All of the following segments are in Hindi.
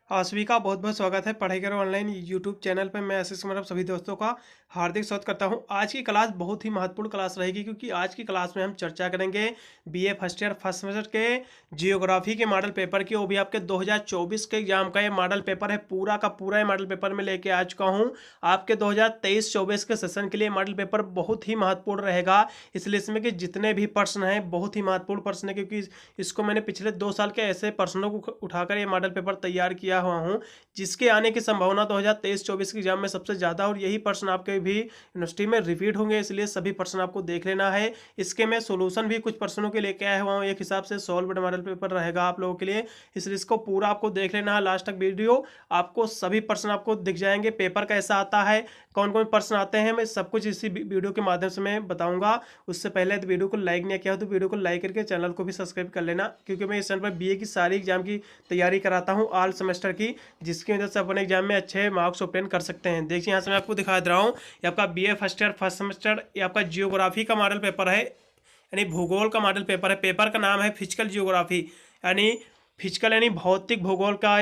आप सभी का बहुत बहुत स्वागत है पढ़ाई करो ऑनलाइन यूट्यूब चैनल पर। मैं आशीष कुमार आप सभी दोस्तों का हार्दिक स्वागत करता हूं। आज की क्लास बहुत ही महत्वपूर्ण क्लास रहेगी क्योंकि आज की क्लास में हम चर्चा करेंगे BA first year first semester के जियोग्राफी के मॉडल पेपर की। वो भी आपके 2024 के एग्जाम का ये मॉडल पेपर है। पूरा का पूरा ये मॉडल पेपर में लेके आ चुका हूँ। आपके 2023-24 के सेशन के लिए मॉडल पेपर बहुत ही महत्वपूर्ण रहेगा, इसलिए इसमें कि जितने भी प्रश्न हैं बहुत ही महत्वपूर्ण प्रश्न है, क्योंकि इसको मैंने पिछले 2 साल के ऐसे प्रश्नों को उठाकर ये मॉडल पेपर तैयार किया हुआ हूँ जिसके आने की संभावना 2023-24 के एग्जाम में सबसे ज़्यादा, और यही प्रश्न आपके भी यूनिवर्सिटी में रिपीट होंगे, इसलिए सभी प्रश्न आपको देख लेना है। इसके मैं सोल्यूशन भी कुछ प्रश्नों के लेके आया हुआ हूँ, एक हिसाब से सॉल्व मॉडल पेपर रहेगा आप लोगों के लिए, इसलिए इसको पूरा आपको देख लेना है। लास्ट तक वीडियो आपको सभी प्रश्न आपको दिख जाएंगे, पेपर कैसा आता है, कौन कौन प्रश्न आते हैं, मैं सब कुछ इसी वीडियो के माध्यम से मैं बताऊंगा। उससे पहले तो वीडियो को लाइक नहीं किया हो तो वीडियो को लाइक करके चैनल को भी सब्सक्राइब कर लेना, क्योंकि मैं इस चैनल पर बीए की सारी एग्जाम की तैयारी कराता हूँ ऑल सेमेस्टर की, जिसकी वजह से अपने एग्जाम में अच्छे मार्क्स ऑब्टेन कर सकते हैं। देखिए यहाँ से मैं आपको दिखा दे रहा हूँ, ये आपका BA first year first semester, ये आपका जियोग्राफी का मॉडल पेपर है, यानी भूगोल का मॉडल पेपर है। पेपर का नाम है फिजिकल जियोग्राफी, यानी फिजिकल यानी भौतिक भूगोल का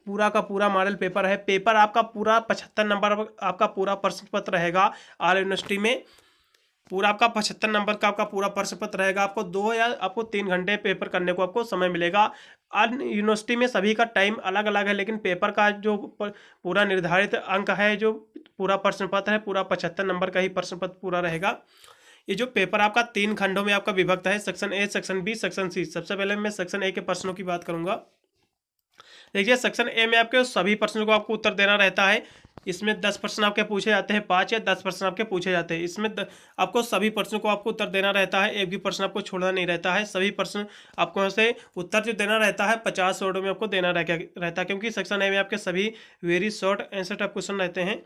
पूरा पूरा मॉडल पेपर है। पेपर आपका पूरा 75 नंबर आपका पूरा प्रश्न पत्र रहेगा ऑल यूनिवर्सिटी में। पूरा आपका 75 नंबर का आपका पूरा प्रश्न पत्र रहेगा। आपको 2 या आपको 3 घंटे पेपर करने को आपको समय मिलेगा। यूनिवर्सिटी में सभी का टाइम अलग अलग है, लेकिन पेपर का जो पूरा निर्धारित अंक है, जो पूरा प्रश्न पत्र है, पूरा 75 नंबर का ही प्रश्न पत्र पूरा रहेगा। ये जो पेपर आपका 3 खंडों में आपका विभक्त है, section A, section B, section C. सबसे पहले मैं सेक्शन ए के प्रश्नों की बात करूंगा। देखिए सेक्शन ए में आपके सभी प्रश्नों को आपको उत्तर देना रहता है। इसमें 10 प्रश्न आपके पूछे जाते हैं, 5 या 10 प्रश्न आपके पूछे जाते हैं। इसमें आपको सभी प्रश्नों को आपको उत्तर देना रहता है, एक भी प्रश्न आपको छोड़ना नहीं रहता है। सभी प्रश्न आपको यहाँ से उत्तर जो देना रहता है 50 वर्डों में आपको देना रहता है, क्योंकि सेक्शन ए में आपके सभी very short answer type question रहते हैं।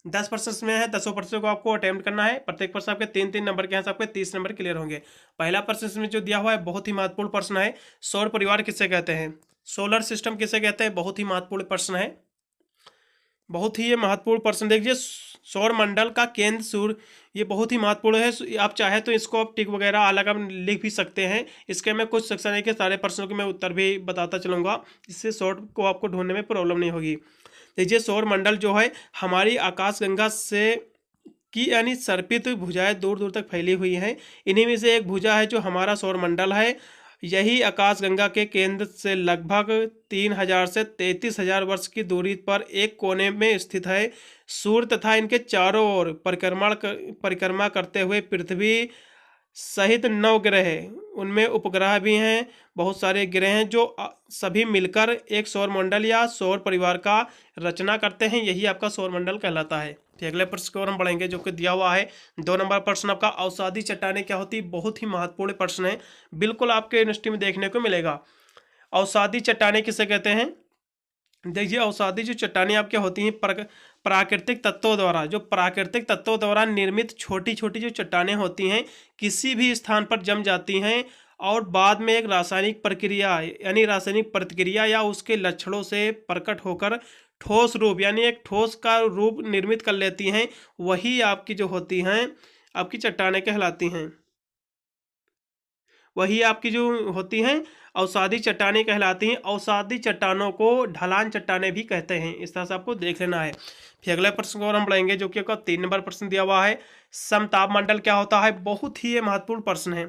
10 प्रश्न में है, 10 प्रश्नों को आपको अटेम्प्ट करना है। प्रत्येक प्रश्न आपके 3-3 नंबर के यहाँ से आपके 30 नंबर क्लियर होंगे। पहला प्रश्न इसमें जो दिया हुआ है बहुत ही महत्वपूर्ण प्रश्न है, सौर परिवार किसे कहते हैं, सोलर सिस्टम किसे कहते हैं, बहुत ही महत्वपूर्ण प्रश्न है। बहुत ही ये महत्वपूर्ण प्रश्न देखिए, सौर मंडल का केंद्र सूर्य, ये बहुत ही महत्वपूर्ण है। आप चाहे तो इसको आप टिक वगैरह अलग आप लिख भी सकते हैं। इसके मैं कुछ सेक्शन है के सारे प्रश्नों के मैं उत्तर भी बताता चलूँगा, इससे शॉर्ट को आपको ढूंढने में प्रॉब्लम नहीं होगी। देखिए सौर मंडल जो है हमारी आकाशगंगा से की यानी सर्पित भुजाएं दूर दूर तक फैली हुई हैं। इन्हीं में से एक भुजा है जो हमारा सौर मंडल है। यही आकाशगंगा के केंद्र से लगभग 3000 से 33,000 वर्ष की दूरी पर एक कोने में स्थित है। सूर्य तथा इनके चारों ओर परिक्रमा करते हुए पृथ्वी सहित 9 ग्रह, उनमें उपग्रह भी हैं, बहुत सारे ग्रह हैं जो सभी मिलकर एक सौर मंडल या सौर परिवार का रचना करते हैं। यही आपका सौर मंडल कहलाता है। फिर अगले प्रश्न की ओर हम बढ़ेंगे, जो कि दिया हुआ है 2 नंबर प्रश्न आपका, अवसादी चट्टानें क्या होती है। बहुत ही महत्वपूर्ण प्रश्न है, बिल्कुल आपके यूनिवर्सिटी में देखने को मिलेगा। अवसादी चट्टानें किसे कहते हैं। देखिए अवसादी जो चट्टानें आपके होती हैं प्राकृतिक तत्वों द्वारा, जो प्राकृतिक तत्वों द्वारा निर्मित छोटी छोटी जो चट्टानें होती हैं, किसी भी स्थान पर जम जाती हैं और बाद में एक रासायनिक प्रक्रिया यानी रासायनिक प्रतिक्रिया या उसके लक्षणों से प्रकट होकर ठोस रूप यानी एक ठोस का रूप निर्मित कर लेती हैं। वही आपकी जो होती हैं आपकी चट्टानें कहलाती हैं। वही आपकी जो होती हैं अवसादी चट्टानें कहलाती हैं। अवसादी चट्टानों को ढलान चट्टानें भी कहते हैं। इस तरह से आपको देख लेना है। फिर अगले प्रश्न को और हम बढ़ेंगे, जो कि आपका 3 नंबर प्रश्न दिया हुआ है, समताप मंडल क्या होता है। बहुत ही ये महत्वपूर्ण प्रश्न है।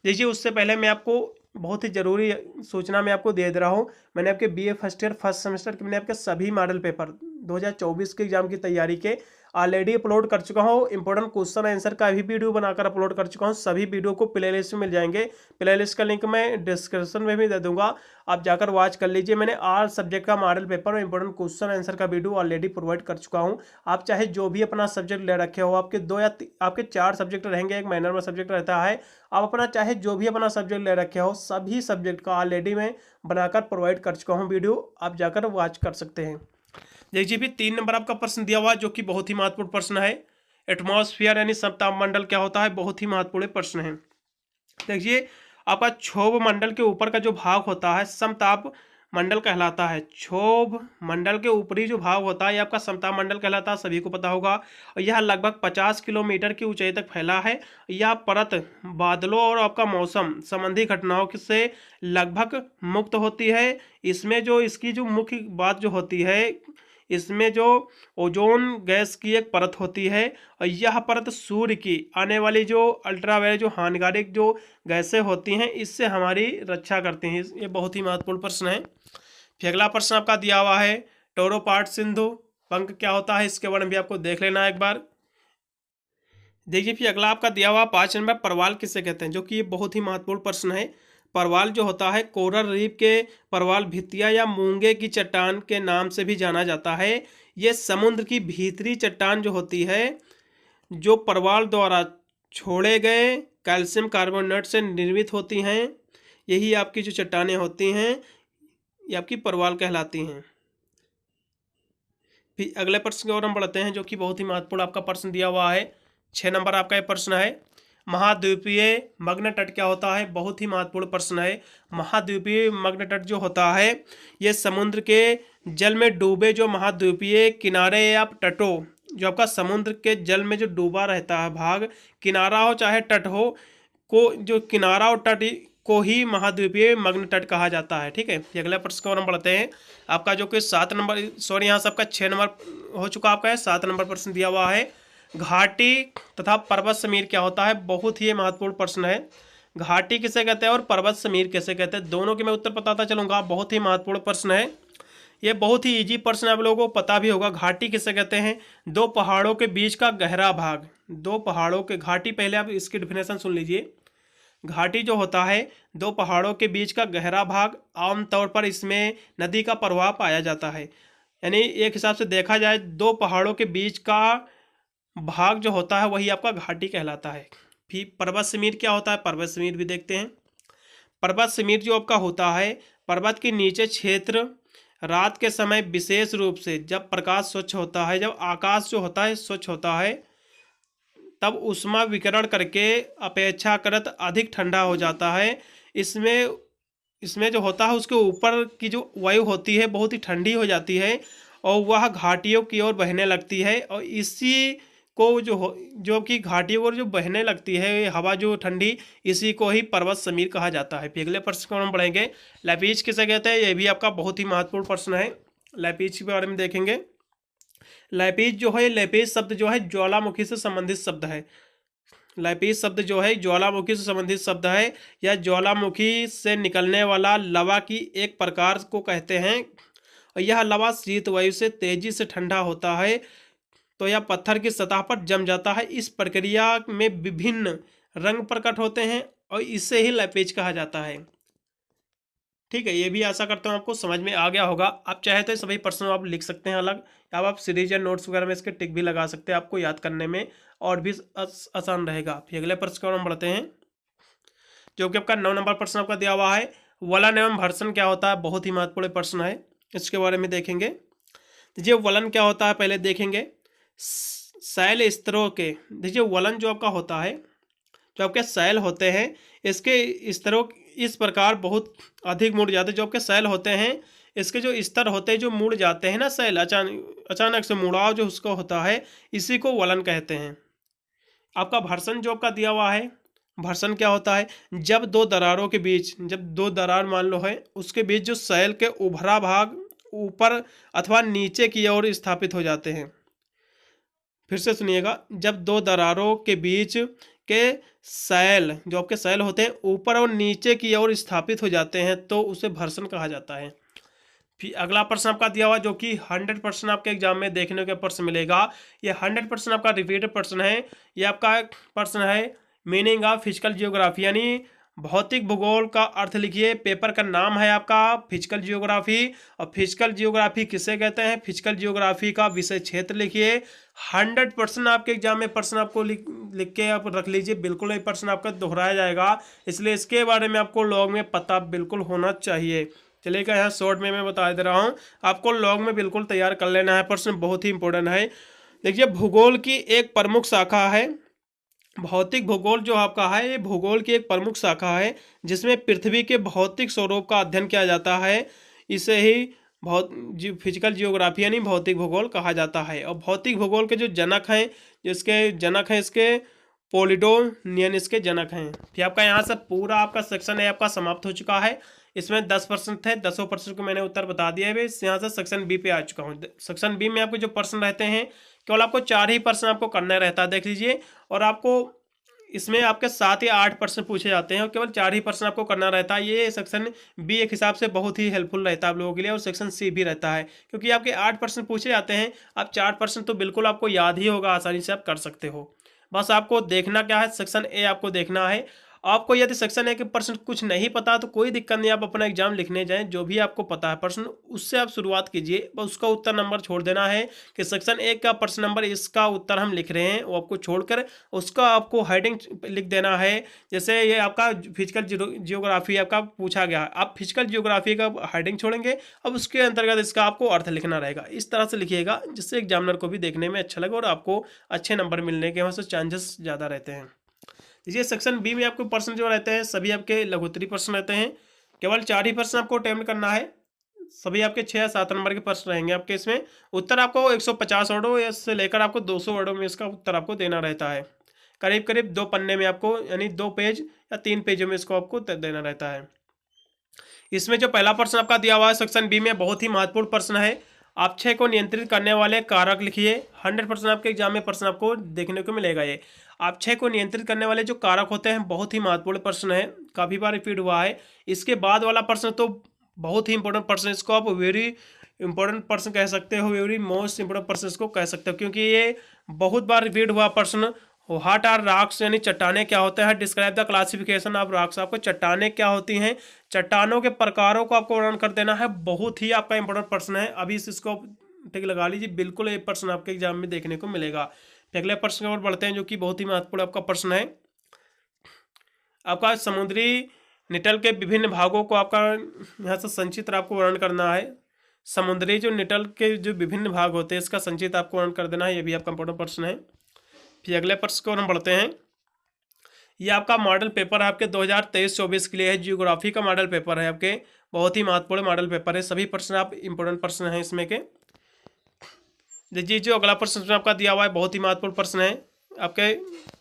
देखिए उससे पहले मैं आपको बहुत ही जरूरी सूचना मैं आपको दे रहा हूँ। मैंने आपके BA first year first semester के मैंने आपके सभी मॉडल पेपर 2024 के एग्जाम की तैयारी के ऑलरेडी अपलोड कर चुका हूँ। इंपॉर्टेंट क्वेश्चन आंसर का भी वीडियो बनाकर अपलोड कर चुका हूँ। सभी वीडियो को प्लेलिस्ट में मिल जाएंगे। प्लेलिस्ट का लिंक मैं डिस्क्रिप्शन में भी दे दूंगा, आप जाकर वॉच कर लीजिए। मैंने ऑल सब्जेक्ट का मॉडल पेपर और इंपॉर्टेंट क्वेश्चन आंसर का वीडियो ऑलरेडी प्रोवाइड कर चुका हूँ। आप चाहे जो भी अपना सब्जेक्ट ले रखे हो, आपके 2 या आपके 4 सब्जेक्ट रहेंगे, एक माइनर में सब्जेक्ट रहता है। आप अपना चाहे जो भी अपना सब्जेक्ट ले रखे हो, सभी सब्जेक्ट का ऑलरेडी मैं बनाकर प्रोवाइड कर चुका हूँ वीडियो, आप जाकर वॉच कर सकते हैं। देखिए भी 3 नंबर आपका प्रश्न दिया हुआ है, जो कि बहुत ही महत्वपूर्ण प्रश्न है। एटमॉस्फेयर यानी समताप मंडल क्या होता है, बहुत ही महत्वपूर्ण प्रश्न है। देखिए आपका क्षोभ मंडल के ऊपर का जो भाग होता है समताप मंडल कहलाता है। क्षोभ मंडल के ऊपरी जो भाग होता है ये आपका समताप मंडल कहलाता है, सभी को पता होगा। और यह लगभग 50 किलोमीटर की ऊंचाई तक फैला है। यह परत बादलों और आपका मौसम संबंधी घटनाओं से लगभग मुक्त होती है। इसमें जो इसकी जो मुख्य बात जो होती है, इसमें जो ओजोन गैस की एक परत होती है, और यह परत सूर्य की आने वाली जो अल्ट्रावायलेट जो हानिकारक जो गैसें होती हैं इससे हमारी रक्षा करती हैं। ये बहुत ही महत्वपूर्ण प्रश्न है। फिर अगला प्रश्न आपका दिया हुआ है टोरोपाट सिंधु पंख क्या होता है, इसके बारे में भी आपको देख लेना है एक बार। देखिए फिर अगला आपका दिया हुआ 5 नंबर परवाल किसे कहते हैं, जो कि ये बहुत ही महत्वपूर्ण प्रश्न है। परवाल जो होता है कोरल रीफ के परवाल भित्तिया या मूंगे की चट्टान के नाम से भी जाना जाता है। ये समुद्र की भीतरी चट्टान जो होती है, जो परवाल द्वारा छोड़े गए कैल्शियम कार्बोनेट से निर्मित होती हैं। यही आपकी जो चट्टानें होती हैं ये आपकी परवाल कहलाती हैं। फिर अगले प्रश्न की ओर हम बढ़ते हैं, जो कि बहुत ही महत्वपूर्ण आपका प्रश्न दिया हुआ है। 6 नंबर आपका ये प्रश्न है, महाद्वीपीय मग्न तट क्या होता है। बहुत ही महत्वपूर्ण प्रश्न है। महाद्वीपीय मग्न तट जो होता है ये समुद्र के जल में डूबे जो महाद्वीपीय किनारे या तटों, जो आपका समुद्र के जल में जो डूबा रहता है भाग, किनारा हो चाहे तट हो, को जो किनारा और तट को ही महाद्वीपीय मग्न तट कहा जाता है। ठीक है, अगला प्रश्न की ओर हम बढ़ते हैं। आपका जो कि 7 नंबर, सॉरी यहाँ सबका 6 नंबर हो चुका, आपका है 7 नंबर प्रश्न दिया हुआ है। घाटी तथा पर्वत समीर क्या होता है। बहुत ही महत्वपूर्ण प्रश्न है। घाटी किसे कहते हैं और पर्वत समीर किसे कहते हैं, दोनों के मैं उत्तर बताता चलूंगा। बहुत ही महत्वपूर्ण प्रश्न है। ये बहुत ही इजी प्रश्न आप लोगों को पता भी होगा। घाटी किसे कहते हैं, दो पहाड़ों के बीच का गहरा भाग। दो पहाड़ों के घाटी, पहले आप इसकी डिफिनेशन सुन लीजिए। घाटी जो होता है दो पहाड़ों के बीच का गहरा भाग, आमतौर पर इसमें नदी का प्रवाह पाया जाता है। यानी एक हिसाब से देखा जाए दो पहाड़ों के बीच का भाग जो होता है वही आपका घाटी कहलाता है। फिर पर्वत समीर क्या होता है, पर्वत समीर भी देखते हैं। पर्वत समीर जो आपका होता है, पर्वत के नीचे क्षेत्र रात के समय विशेष रूप से जब प्रकाश स्वच्छ होता है, जब आकाश जो होता है स्वच्छ होता है, तब ऊष्मा विकिरण करके अपेक्षाकृत अधिक ठंडा हो जाता है। इसमें जो होता है उसके ऊपर की जो वायु होती है बहुत ही ठंडी हो जाती है और वह घाटियों की ओर बहने लगती है। और इसी को जो कि घाटियों ओर जो बहने लगती है हवा जो ठंडी, इसी को ही पर्वत समीर कहा जाता है। फिर अगले प्रश्न को हम पढ़ेंगे, लैपीज किसे कहते हैं। ये भी आपका बहुत ही महत्वपूर्ण प्रश्न है। लैपीज के बारे में देखेंगे। लैपीज जो है, लैपीज शब्द जो है ज्वालामुखी से संबंधित शब्द है। लैपीज शब्द जो है ज्वालामुखी से संबंधित शब्द है। यह ज्वालामुखी से निकलने वाला लवा की एक प्रकार को कहते हैं। और यह लवा शीत वायु से तेजी से ठंडा होता है तो यह पत्थर की सतह पर जम जाता है। इस प्रक्रिया में विभिन्न रंग प्रकट होते हैं और इसे ही लैपीज कहा जाता है। ठीक है, ये भी आशा करता हूँ आपको समझ में आ गया होगा। आप चाहे तो सभी प्रश्न आप लिख सकते हैं अलग, या आप सीरीज या नोट्स वगैरह में इसके टिक भी लगा सकते हैं, आपको याद करने में और भी आसान रहेगा। फिर अगले प्रश्न को हम बढ़ते हैं, जो कि आपका 9 नंबर प्रश्न आपका दिया हुआ है, वलन एवं भर्सन क्या होता है। बहुत ही महत्वपूर्ण प्रश्न है, इसके बारे में देखेंगे। देखिए वलन क्या होता है पहले देखेंगे। शैल स्तरों के, देखिए वलन जो आपका होता है, जो आपके शैल होते हैं इसके स्तरों इस प्रकार बहुत अधिक मुड़ जाते हैं। जो आपके शैल होते हैं इसके जो स्तर होते हैं जो मुड़ जाते हैं ना, शैल अचानक से मुड़ाव जो उसका होता है, इसी को वलन कहते हैं। आपका भर्सन जो आपका दिया हुआ है, भर्सन क्या होता है, जब दो दरारों के बीच, जब दो दरार मान लो है उसके बीच जो शैल के उभरा भाग ऊपर अथवा नीचे की ओर स्थापित हो जाते हैं। फिर से सुनिएगा, जब दो दरारों के बीच के शैल, जो आपके शैल होते हैं ऊपर और नीचे की ओर स्थापित हो जाते हैं तो उसे भर्सन कहा जाता है। फिर अगला प्रश्न आपका दिया हुआ जो कि 100% आपके एग्जाम में देखने का प्रश्न मिलेगा। ये 100% आपका रिपीटेड प्रश्न है। ये आपका प्रश्न है मीनिंग ऑफ फिजिकल जियोग्राफी, यानी भौतिक भूगोल का अर्थ लिखिए। पेपर का नाम है आपका फिजिकल जियोग्राफी, और फिजिकल जियोग्राफी किसे कहते हैं, फिजिकल जियोग्राफी का विषय क्षेत्र लिखिए। 100% आपके एग्जाम में प्रश्न आपको लिख के आप रख लीजिए, बिल्कुल ये प्रश्न आपका दोहराया जाएगा, इसलिए इसके बारे में आपको लॉग में पता बिल्कुल होना चाहिए। चलिएगा यहाँ शॉर्ट में मैं बता दे रहा हूँ, आपको लॉग में बिल्कुल तैयार कर लेना है, प्रश्न बहुत ही इंपॉर्टेंट है। देखिए भूगोल की एक प्रमुख शाखा है, भौतिक भूगोल जो आपका है ये भूगोल की एक प्रमुख शाखा है जिसमें पृथ्वी के भौतिक स्वरूप का अध्ययन किया जाता है। इसे ही फिजिकल जियोग्राफी यानी भौतिक भूगोल कहा जाता है। और भौतिक भूगोल के जो जनक हैं, जिसके जनक हैं इसके पोलिडोनियन इसके जनक हैं। फिर आपका यहाँ से पूरा आपका सेक्शन ए आपका समाप्त हो चुका है। इसमें 10% थे, 10% को मैंने उत्तर बता दिया है। यहाँ से सेक्शन बी पे आ चुका हूँ। सेक्शन बी में आपके जो प्रश्न रहते हैं केवल आपको 4 ही प्रश्न आपको करना रहता है, देख लीजिए। और आपको इसमें आपके 7 या 8 प्रश्न पूछे जाते हैं और केवल 4 ही प्रश्न आपको करना रहता है। ये सेक्शन बी एक हिसाब से बहुत ही हेल्पफुल रहता है आप लोगों के लिए। और सेक्शन सी भी रहता है क्योंकि आपके 8 प्रश्न पूछे जाते हैं। आप 4 प्रश्न तो बिल्कुल आपको याद ही होगा, आसानी से आप कर सकते हो। बस आपको देखना क्या है, सेक्शन ए आपको देखना है। आपको यदि सेक्शन ए के प्रश्न कुछ नहीं पता तो कोई दिक्कत नहीं, आप अपना एग्जाम लिखने जाएं, जो भी आपको पता है प्रश्न उससे आप शुरुआत कीजिए। बस उसका उत्तर नंबर छोड़ देना है कि सेक्शन ए का प्रश्न नंबर इसका उत्तर हम लिख रहे हैं, वो आपको छोड़कर उसका आपको हेडिंग लिख देना है। जैसे ये आपका फिजिकल जियोग्राफी आपका पूछा गया, आप फिजिकल जियोग्राफी का हेडिंग छोड़ेंगे, अब उसके अंतर्गत इसका आपको अर्थ लिखना रहेगा। इस तरह से लिखिएगा जिससे एग्जामिनर को भी देखने में अच्छा लगे और आपको अच्छे नंबर मिलने के वहाँ से चांसेस ज़्यादा रहते हैं। देखिए सेक्शन बी में आपको प्रश्न जो रहते हैं सभी आपके लघुत्तरी प्रश्न रहते हैं। केवल 4 ही प्रश्न आपको अटेम्प्ट करना है। सभी आपके 6 या 7 नंबर के प्रश्न रहेंगे आपके। इसमें उत्तर आपको 150 वर्डों से लेकर आपको 200 वर्डों में इसका उत्तर आपको देना रहता है। करीब करीब 2 पन्ने में आपको, यानी 2 पेज या 3 पेजों में इसको आपको देना रहता है। इसमें जो पहला प्रश्न आपका दिया हुआ है सेक्शन बी में, बहुत ही महत्वपूर्ण प्रश्न है। अपक्षय को नियंत्रित करने वाले कारक लिखिए। 100% आपके एग्जाम में प्रश्न आपको देखने को मिलेगा। ये अपक्षय को नियंत्रित करने वाले जो कारक होते हैं बहुत ही महत्वपूर्ण प्रश्न है, काफ़ी बार रिपीट हुआ है। इसके बाद वाला प्रश्न तो बहुत ही इंपॉर्टेंट प्रश्न, इसको आप वेरी इंपॉर्टेंट प्रश्न कह सकते हो, वेरी मोस्ट इंपॉर्टेंट प्रश्न इसको कह सकते हो, क्योंकि ये बहुत बार रिपीट हुआ प्रश्न। व्हाट आर रॉक्स, यानी चट्टाने क्या होते हैं। Describe the classification of rocks, आपको चट्टाने क्या होती हैं, चट्टानों के प्रकारों को आपको वर्णन कर देना है। बहुत ही आपका इंपॉर्टेंट प्रश्न है, अभी इसको टिक लगा लीजिए, बिल्कुल ये प्रश्न आपके एग्जाम में देखने को मिलेगा। अगले प्रश्न की ओर बढ़ते हैं जो कि बहुत ही महत्वपूर्ण आपका प्रश्न है। आपका समुद्री निटल के विभिन्न भागों को आपका यहाँ से संचित्र आपको वर्णन करना है। समुद्री जो निटल के जो विभिन्न भाग होते हैं इसका संचित आपको वर्णन कर देना है, ये भी आपका इंपॉर्टेंट प्रश्न है। फिर अगले प्रश्न की ओर हम बढ़ते हैं। ये आपका मॉडल पेपर है आपके 2023-24 के लिए है, जियोग्राफी का मॉडल पेपर है आपके, बहुत ही महत्वपूर्ण मॉडल पेपर है। सभी प्रश्न आप इंपॉर्टेंट प्रश्न हैं इसमें के। देखिए जो अगला प्रश्न आपका दिया हुआ है बहुत ही महत्वपूर्ण प्रश्न है आपके।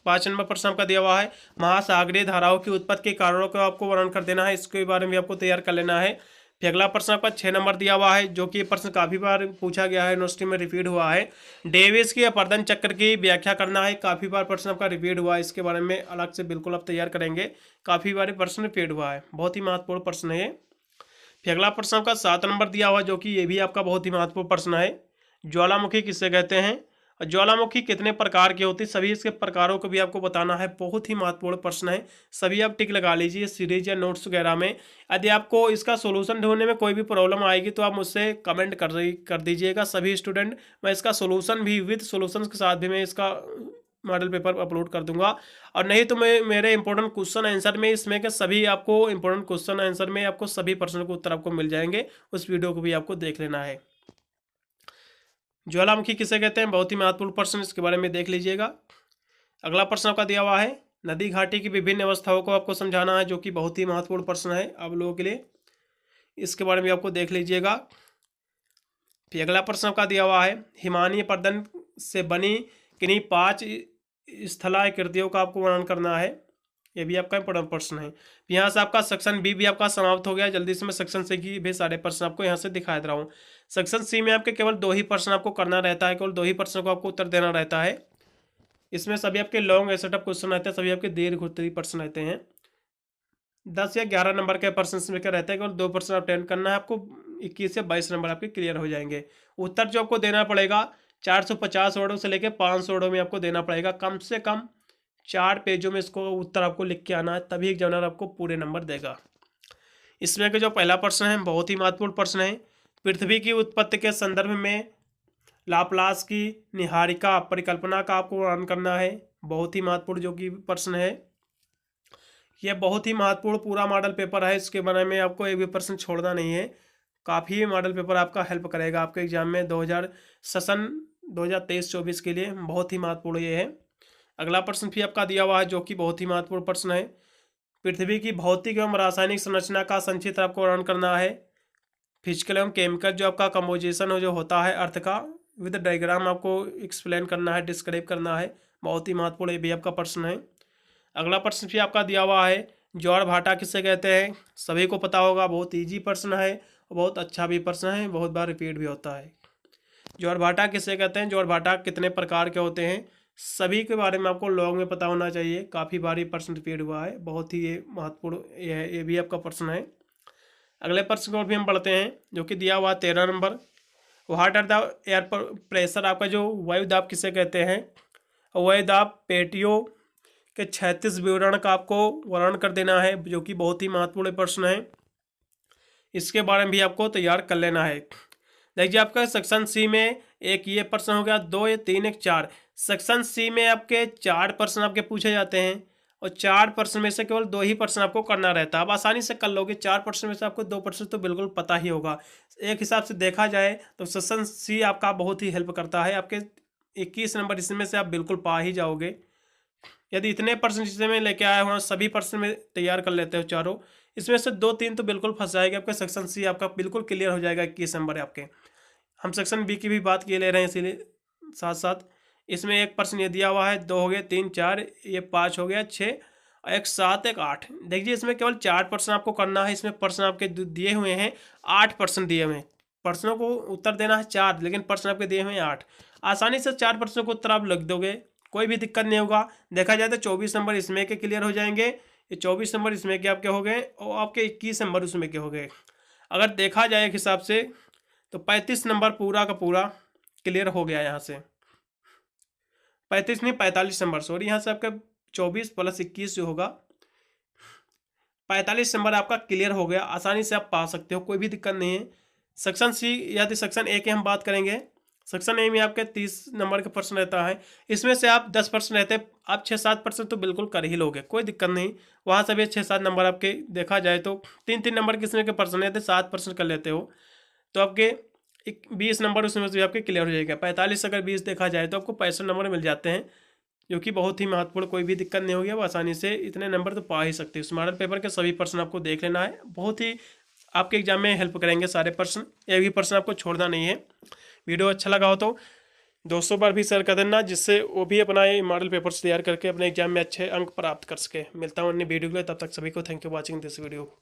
5 नंबर प्रश्न आपका दिया हुआ है, महासागरीय धाराओं की उत्पत्ति के कारणों को आपको वर्णन कर देना है, इसके बारे में आपको तैयार कर लेना है। फिर अगला प्रश्न आपका 6 नंबर दिया हुआ है, जो कि प्रश्न काफ़ी बार पूछा गया है, यूनिवर्सिटी में रिपीट हुआ है। डेविस की अपवर्तन चक्र की व्याख्या करना है, काफ़ी बार प्रश्न आपका रिपीट हुआ है, इसके बारे में अलग से बिल्कुल आप तैयार करेंगे, काफ़ी बार प्रश्न रिपीट हुआ है, बहुत ही महत्वपूर्ण प्रश्न है ये। फिर अगला प्रश्न आपका 7 नंबर दिया हुआ है, जो कि ये भी आपका बहुत ही महत्वपूर्ण प्रश्न है। ज्वालामुखी किसे कहते हैं और ज्वालामुखी कितने प्रकार की होती है, सभी इसके प्रकारों को भी आपको बताना है, बहुत ही महत्वपूर्ण प्रश्न है। सभी आप टिक लगा लीजिए सीरीज या नोट्स वगैरह में। यदि आपको इसका सोल्यूशन ढूंढने में कोई भी प्रॉब्लम आएगी तो आप मुझसे कमेंट कर दीजिएगा सभी स्टूडेंट, मैं इसका सोल्यूशन भी विद सोल्यूशन के साथ भी मैं इसका मॉडल पेपर अपलोड कर दूंगा। और नहीं तो मैं मेरे इंपॉर्टेंट क्वेश्चन आंसर में इसमें के सभी आपको इंपॉर्टेंट क्वेश्चन आंसर में आपको सभी प्रश्नों के उत्तर आपको मिल जाएंगे, उस वीडियो को भी आपको देख लेना है। ज्वालामुखी किसे कहते हैं, बहुत ही महत्वपूर्ण प्रश्न, इसके बारे में देख लीजिएगा। अगला प्रश्न आपका दिया हुआ है, नदी घाटी की विभिन्न अवस्थाओं को आपको समझाना है, जो कि बहुत ही महत्वपूर्ण प्रश्न है आप लोगों के लिए, इसके बारे में आपको देख लीजिएगा। फिर अगला प्रश्न आपका दिया हुआ है, हिमानीय पर्दन से बनी किन्हीं 5 स्थलाकृतियों का आपको वर्णन करना है, ये भी आपका इंपॉर्टेंट प्रश्न है। यहाँ से आपका सेक्शन बी भी आपका समाप्त हो गया। जल्दी से मैं सेक्शन सी की भी सारे प्रश्न आपको यहाँ से दिखा दे रहा हूँ। सेक्शन सी में आपके केवल 2 ही प्रश्न आपको करना रहता है, केवल 2 ही प्रश्नों को आपको उत्तर देना रहता है। इसमें सभी आपके लॉन्ग सेटअप क्वेश्चन रहते हैं, सभी आपके दीर्घ उत्तरीय प्रश्न रहते हैं। 10 या 11 नंबर के प्रश्न इसमें क्या रहता है, केवल 2 प्रश्न अटेंड करना है आपको, 21 से 22 नंबर आपके क्लियर हो जाएंगे। उत्तर जो आपको देना पड़ेगा 450 वर्डों से लेकर 500 वर्डों में आपको देना पड़ेगा, कम से कम 4 पेजों में इसको उत्तर आपको लिख के आना है, तभी एग्जामिनर आपको पूरे नंबर देगा। इसमें के जो पहला प्रश्न है बहुत ही महत्वपूर्ण प्रश्न है, पृथ्वी की उत्पत्ति के संदर्भ में लाप्लास की निहारिका परिकल्पना का आपको वर्णन करना है, बहुत ही महत्वपूर्ण जो कि प्रश्न है। यह बहुत ही महत्वपूर्ण पूरा मॉडल पेपर है, इसके बारे में आपको एक भी प्रश्न छोड़ना नहीं है, काफ़ी मॉडल पेपर आपका हेल्प करेगा आपके एग्जाम में 2023-24 के लिए, बहुत ही महत्वपूर्ण ये है। अगला प्रश्न भी आपका दिया हुआ है जो कि बहुत ही महत्वपूर्ण प्रश्न है, पृथ्वी की भौतिक एवं रासायनिक संरचना का संक्षिप्त आपको वर्णन करना है, फिजिकल एवं केमिकल जो आपका कंपोजिशन हो जो होता है अर्थ का विद डायग्राम आपको एक्सप्लेन करना है, डिस्क्राइब करना है। बहुत ही महत्वपूर्ण ये भी आपका प्रश्न है। अगला प्रश्न भी आपका दिया हुआ है, ज्वार भाटा किसे कहते हैं? सभी को पता होगा, बहुत ईजी प्रश्न है और बहुत अच्छा भी प्रश्न है, बहुत बार रिपीट भी होता है। ज्वार भाटा किसे कहते हैं? ज्वार भाटा कितने प्रकार के होते हैं? सभी के बारे में आपको लॉन्ग में पता होना चाहिए। काफ़ी बार ये प्रश्न रिपीट हुआ है, बहुत ही ये महत्वपूर्ण ये भी आपका प्रश्न है। अगले प्रश्न को भी हम पढ़ते हैं जो कि दिया हुआ 13 नंबर। What are the air pressure, आपका जो वायु दाब किसे कहते हैं? वायु दाब पेटियों के 36 विवरण का आपको वर्णन कर देना है, जो कि बहुत ही महत्वपूर्ण प्रश्न है। इसके बारे में भी आपको तैयार कर लेना है। देखिए आपका सेक्शन सी में एक ये प्रश्न हो गया, 2 या 3 एक 4। सेक्शन सी में आपके 4 प्रश्न आपके पूछे जाते हैं और 4 प्रश्न में से केवल 2 ही प्रश्न आपको करना रहता है। आप आसानी से कर लोगे। 4 प्रश्न में से आपको 2 प्रश्न तो बिल्कुल पता ही होगा। एक हिसाब से देखा जाए तो सेक्शन सी आपका बहुत ही हेल्प करता है। आपके 21 नंबर इसमें से आप बिल्कुल पा ही जाओगे। यदि इतने प्रश्न जिसमें मैं लेके आया हूँ सभी प्रश्न में तैयार कर लेते हो चारों, इसमें से 2-3 तो बिल्कुल फंस जाएगा। आपका सेक्शन सी आपका बिल्कुल क्लियर हो जाएगा 21 नंबर आपके। हम सेक्शन बी की भी बात किए ले रहे हैं, इसीलिए साथ साथ इसमें एक प्रश्न ये दिया हुआ है, 2 हो गए, 3 4, ये 5 हो गया, 6 और एक 7 एक 8। देखिए इसमें केवल 4 प्रश्न आपको करना है। इसमें प्रश्न आपके दिए हुए हैं 8 प्रश्न दिए हुए हैं। प्रश्नों को उत्तर देना है 4, लेकिन प्रश्न आपके दिए हुए हैं 8। आसानी से 4 प्रश्नों को उत्तर आप लिख दोगे, कोई भी दिक्कत नहीं होगा। देखा जाए तो 24 नंबर इसमें के क्लियर हो जाएंगे, ये 24 नंबर इसमें के आपके हो गए और आपके 21 नंबर उसमें के हो गए। अगर देखा जाए एक हिसाब से तो 35 नंबर पूरा का पूरा क्लियर हो गया। यहाँ से 35 नहीं 45 नंबर, सॉरी, यहाँ से आपका 24 + 21 जो होगा 45 नंबर आपका क्लियर हो गया। आसानी से आप पा सकते हो, कोई भी दिक्कत नहीं है। सेक्शन सी यदि सेक्शन ए की हम बात करेंगे, सेक्शन ए में आपके 30 नंबर का प्रश्न रहता है। इसमें से आप 10 प्रश्न रहते हैं, आप 6-7 प्रश्न तो बिल्कुल कर ही लोगे, कोई दिक्कत नहीं। वहाँ से भी 6-7 नंबर आपके देखा जाए तो 3-3 नंबर किसमें के प्रश्न रहते, 7 प्रश्न कर लेते हो तो आपके 20 नंबर उसमें से आपके क्लियर हो जाएगा। 45 अगर 20 देखा जाए तो आपको 65 नंबर मिल जाते हैं, जो कि बहुत ही महत्वपूर्ण, कोई भी दिक्कत नहीं होगी। अब आसानी से इतने नंबर तो पा ही सकते हो। इस मॉडल पेपर के सभी प्रश्न आपको देख लेना है, बहुत ही आपके एग्जाम में हेल्प करेंगे सारे प्रश्न। एक भी प्रश्न आपको छोड़ना नहीं है। वीडियो अच्छा लगा हो तो दोस्तों पर भी शेयर कर देना, जिससे वो भी अपना ये मॉडल पेपर्स तैयार करके अपने एग्जाम में अच्छे अंक प्राप्त कर सके। मिलता हूँ अन्य वीडियो के लिए, तब तक सभी को thank you watching this video.